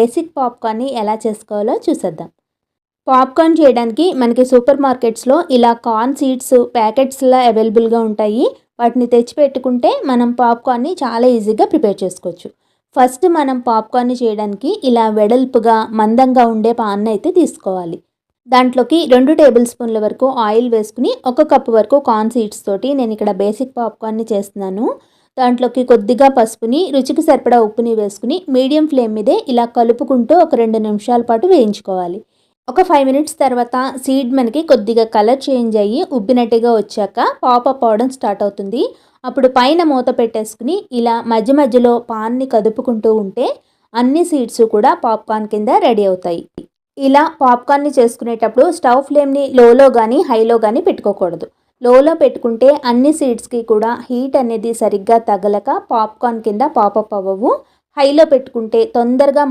Basic పాప్కార్న్ని ఎలా చేసుకోవాలో చూసేద్దాం. పాప్కార్న్ చేయడానికి మనకి సూపర్ మార్కెట్స్లో ఇలా కార్న్ సీడ్స్ ప్యాకెట్స్లా అవైలబుల్గా ఉంటాయి. వాటిని తెచ్చిపెట్టుకుంటే మనం పాప్కార్న్ని చాలా ఈజీగా ప్రిపేర్ చేసుకోవచ్చు. ఫస్ట్ మనం పాప్కార్న్ని చేయడానికి ఇలా వెడల్పుగా మందంగా ఉండే పాన్ అయితే తీసుకోవాలి. దాంట్లోకి 2 టేబుల్ స్పూన్ల వరకు ఆయిల్ వేసుకుని 1 కప్పు వరకు కార్న్ సీడ్స్ తోటి నేను ఇక్కడ బేసిక్ పాప్కార్న్ని చేస్తున్నాను. దాంట్లోకి కొద్దిగా పసుపుని, రుచికి సరిపడా ఉప్పుని వేసుకుని మీడియం ఫ్లేమ్ మీదే ఇలా కలుపుకుంటూ ఒక 2 నిమిషాల పాటు వేయించుకోవాలి. ఒక 5 మినిట్స్ తర్వాత సీడ్ మనకి కొద్దిగా కలర్ చేంజ్ అయ్యి ఉబ్బినట్టుగా వచ్చాక పాపప్ అవ్వడం స్టార్ట్ అవుతుంది. అప్పుడు పైన మూత పెట్టేసుకుని ఇలా మధ్య మధ్యలో పాన్ని కదుపుకుంటూ ఉంటే అన్ని సీడ్స్ కూడా పాప్కార్న్ కింద రెడీ అవుతాయి. ఇలా పాప్కార్న్ని చేసుకునేటప్పుడు స్టవ్ ఫ్లేమ్ని లోలో కానీ హైలో కానీ పెట్టుకోకూడదు. లోలో పెట్టుకుంటే అన్ని సీడ్స్కి కూడా హీట్ అనేది సరిగ్గా తగలక పాప్కార్న్ కింద పాపప్ అవ్వవు. హైలో పెట్టుకుంటే తొందరగా